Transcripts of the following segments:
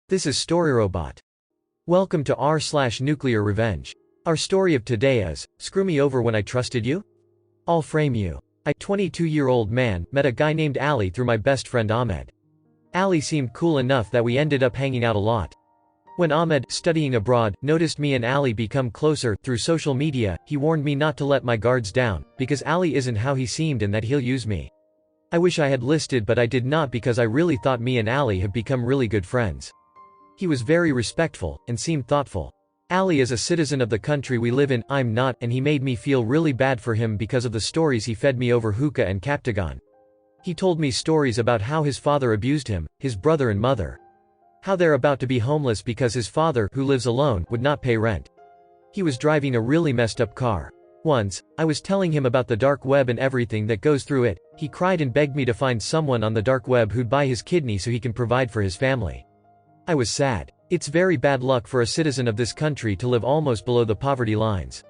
This is StoryRobot. Welcome to r/NuclearRevenge. Our story of today is, Screw Me Over When I Trusted You? I'll frame you. I, 22-year-old man, met a guy named Ali through my best friend Ahmed. Ali seemed cool enough that we ended up hanging out a lot. When Ahmed, studying abroad, noticed me and Ali become closer through social media, he warned me not to let my guards down, because Ali isn't how he seemed and that he'll use me. I wish I had listened, but I did not, because I really thought me and Ali have become really good friends. He was very respectful, and seemed thoughtful. Ali is a citizen of the country we live in, I'm not, and he made me feel really bad for him because of the stories he fed me over hookah and Captagon. He told me stories about how his father abused him, his brother and mother. How they're about to be homeless because his father, who lives alone, would not pay rent. He was driving a really messed up car. Once, I was telling him about the dark web and everything that goes through it. He cried and begged me to find someone on the dark web who'd buy his kidney so he can provide for his family. I was sad. It's very bad luck for a citizen of this country to live almost below the poverty lines.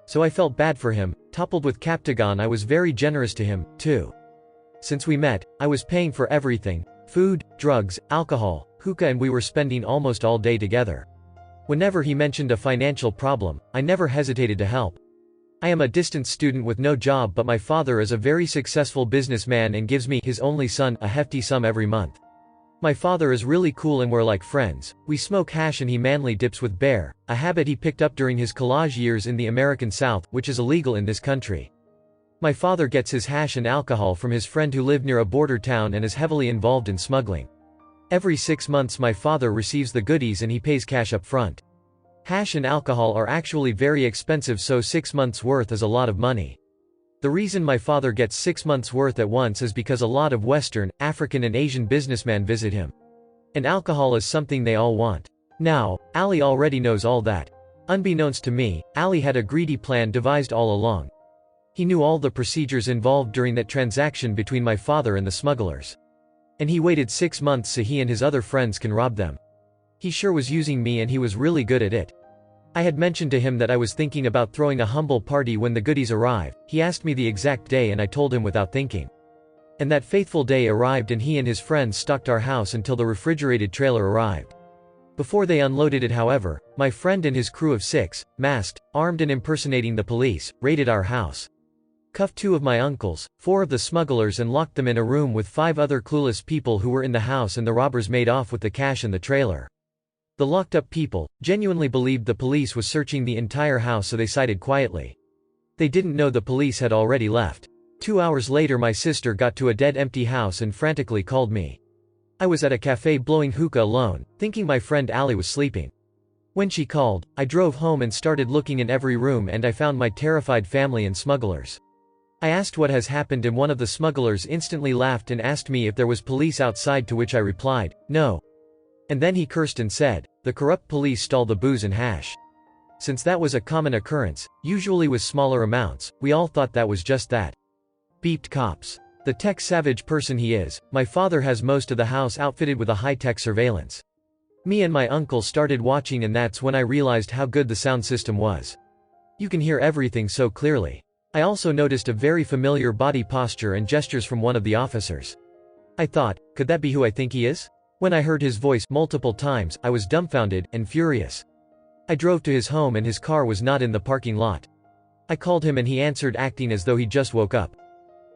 So I felt bad for him. Coupled with Captagon, I was very generous to him, too. Since we met, I was paying for everything: food, drugs, alcohol, hookah, and we were spending almost all day together. Whenever he mentioned a financial problem, I never hesitated to help. I am a distant student with no job, but my father is a very successful businessman and gives me, his only son, a hefty sum every month. My father is really cool and we're like friends. We smoke hash and he manly dips with bear, a habit he picked up during his college years in the American South, which is illegal in this country. My father gets his hash and alcohol from his friend who lived near a border town and is heavily involved in smuggling. Every 6 months my father receives the goodies and he pays cash up front. Hash and alcohol are actually very expensive, so 6 months worth is a lot of money. The reason my father gets 6 months worth at once is because a lot of Western, African and Asian businessmen visit him. And alcohol is something they all want. Now, Ali already knows all that. Unbeknownst to me, Ali had a greedy plan devised all along. He knew all the procedures involved during that transaction between my father and the smugglers. And he waited 6 months so he and his other friends can rob them. He sure was using me, and he was really good at it. I had mentioned to him that I was thinking about throwing a humble party when the goodies arrived. He asked me the exact day and I told him without thinking. And that faithful day arrived and he and his friends stalked our house until the refrigerated trailer arrived. Before they unloaded it, however, my friend and his crew of 6, masked, armed and impersonating the police, raided our house. Cuffed 2 of my uncles, 4 of the smugglers, and locked them in a room with 5 other clueless people who were in the house, and the robbers made off with the cash and the trailer. The locked-up people genuinely believed the police was searching the entire house, so they sided quietly. They didn't know the police had already left. 2 hours later my sister got to a dead empty house and frantically called me. I was at a cafe blowing hookah alone, thinking my friend Ali was sleeping. When she called, I drove home and started looking in every room, and I found my terrified family and smugglers. I asked what has happened, and one of the smugglers instantly laughed and asked me if there was police outside, to which I replied, no. And then he cursed and said, the corrupt police stole the booze and hash. Since that was a common occurrence, usually with smaller amounts, we all thought that was just that. Beeped cops. The tech-savage person he is, my father has most of the house outfitted with a high-tech surveillance. Me and my uncle started watching, and that's when I realized how good the sound system was. You can hear everything so clearly. I also noticed a very familiar body posture and gestures from one of the officers. I thought, could that be who I think he is? When I heard his voice multiple times, I was dumbfounded and furious. I drove to his home and his car was not in the parking lot. I called him and he answered, acting as though he just woke up.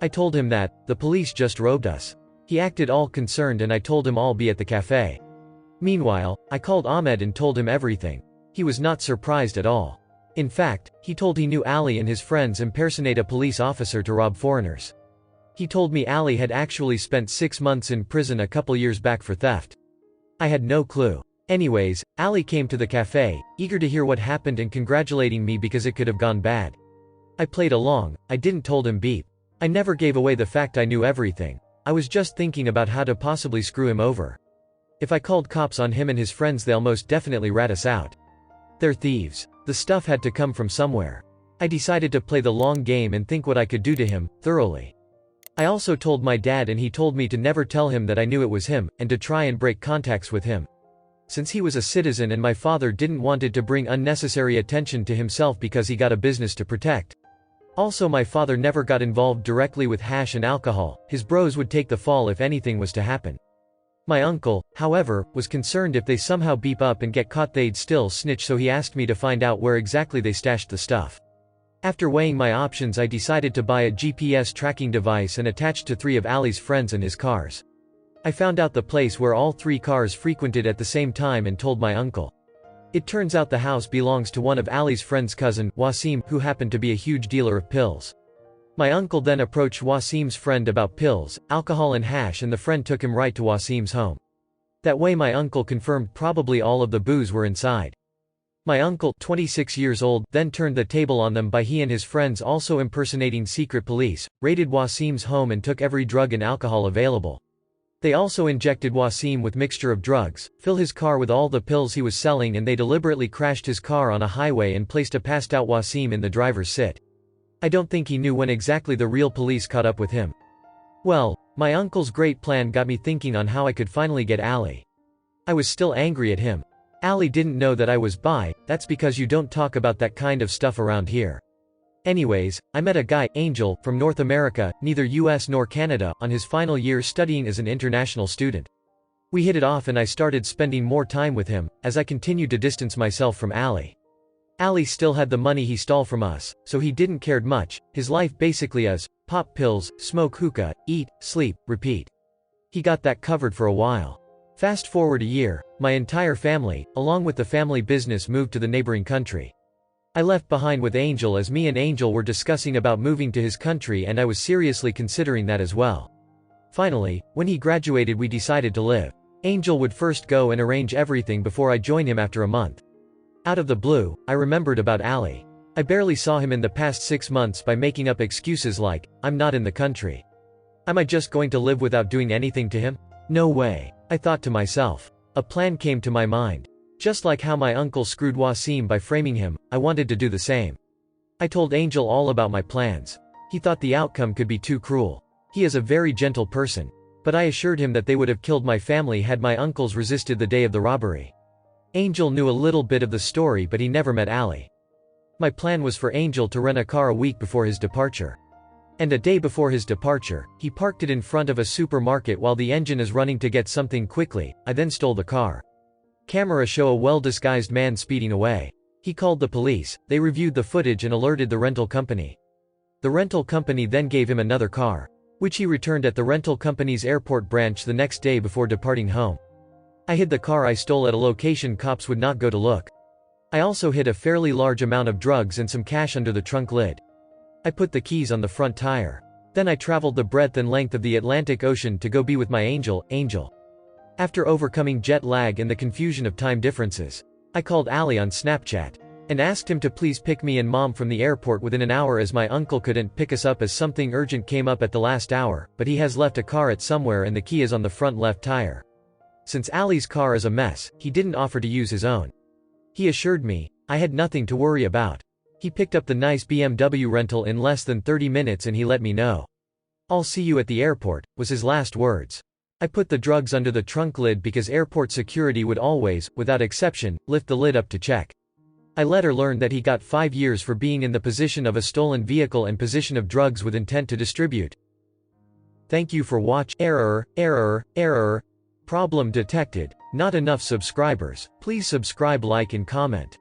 I told him that the police just robbed us. He acted all concerned and I told him I'll be at the cafe. Meanwhile, I called Ahmed and told him everything. He was not surprised at all. In fact, he told he knew Ali and his friends impersonate a police officer to rob foreigners. He told me Ali had actually spent 6 months in prison a couple years back for theft. I had no clue. Anyways, Ali came to the cafe, eager to hear what happened and congratulating me because it could have gone bad. I played along. I didn't told him beep. I never gave away the fact I knew everything. I was just thinking about how to possibly screw him over. If I called cops on him and his friends, they'll most definitely rat us out. They're thieves. The stuff had to come from somewhere. I decided to play the long game and think what I could do to him, thoroughly. I also told my dad, and he told me to never tell him that I knew it was him, and to try and break contacts with him. Since he was a citizen and my father didn't want it to bring unnecessary attention to himself because he got a business to protect. Also, my father never got involved directly with hash and alcohol. His bros would take the fall if anything was to happen. My uncle, however, was concerned if they somehow beep up and get caught they'd still snitch, so he asked me to find out where exactly they stashed the stuff. After weighing my options, I decided to buy a GPS tracking device and attached to 3 of Ali's friends and his cars. I found out the place where all 3 cars frequented at the same time and told my uncle. It turns out the house belongs to one of Ali's friend's cousin, Wasim, who happened to be a huge dealer of pills. My uncle then approached Wasim's friend about pills, alcohol and hash, and the friend took him right to Wasim's home. That way my uncle confirmed probably all of the booze were inside. My uncle, 26 years old, then turned the table on them by he and his friends also impersonating secret police, raided Wasim's home and took every drug and alcohol available. They also injected Wasim with mixture of drugs, fill his car with all the pills he was selling, and they deliberately crashed his car on a highway and placed a passed out Wasim in the driver's seat. I don't think he knew when exactly the real police caught up with him. Well, my uncle's great plan got me thinking on how I could finally get Ali. I was still angry at him. Ali didn't know that I was bi, that's because you don't talk about that kind of stuff around here. Anyways, I met a guy, Angel, from North America, neither US nor Canada, on his final year studying as an international student. We hit it off and I started spending more time with him, as I continued to distance myself from Ali. Ali still had the money he stole from us, so he didn't cared much. His life basically is pop pills, smoke hookah, eat, sleep, repeat. He got that covered for a while. Fast forward a year, my entire family, along with the family business, moved to the neighboring country. I left behind with Angel as me and Angel were discussing about moving to his country, and I was seriously considering that as well. Finally, when he graduated, we decided to live. Angel would first go and arrange everything before I joined him after a month. Out of the blue, I remembered about Ali. I barely saw him in the past 6 months by making up excuses like, I'm not in the country. Am I just going to live without doing anything to him? No way. I thought to myself. A plan came to my mind. Just like how my uncle screwed Wasim by framing him, I wanted to do the same. I told Angel all about my plans. He thought the outcome could be too cruel. He is a very gentle person. But I assured him that they would have killed my family had my uncles resisted the day of the robbery. Angel knew a little bit of the story, but he never met Ali. My plan was for Angel to rent a car a week before his departure. And a day before his departure, he parked it in front of a supermarket while the engine is running to get something quickly. I then stole the car. Camera show a well-disguised man speeding away. He called the police, they reviewed the footage and alerted the rental company. The rental company then gave him another car, which he returned at the rental company's airport branch the next day before departing home. I hid the car I stole at a location cops would not go to look. I also hid a fairly large amount of drugs and some cash under the trunk lid. I put the keys on the front tire. Then I traveled the breadth and length of the Atlantic Ocean to go be with my Angel. After overcoming jet lag and the confusion of time differences, I called Ali on Snapchat and asked him to please pick me and Mom from the airport within an hour, as my uncle couldn't pick us up as something urgent came up at the last hour, but he has left a car at somewhere and the key is on the front left tire. Since Ali's car is a mess, he didn't offer to use his own. He assured me I had nothing to worry about. He picked up the nice BMW rental in less than 30 minutes and he let me know. I'll see you at the airport, was his last words. I put the drugs under the trunk lid because airport security would always, without exception, lift the lid up to check. I later learned that he got 5 years for being in the position of a stolen vehicle and possession of drugs with intent to distribute. Thank you for watching. Error. Problem detected. Not enough subscribers. Please subscribe, like and comment.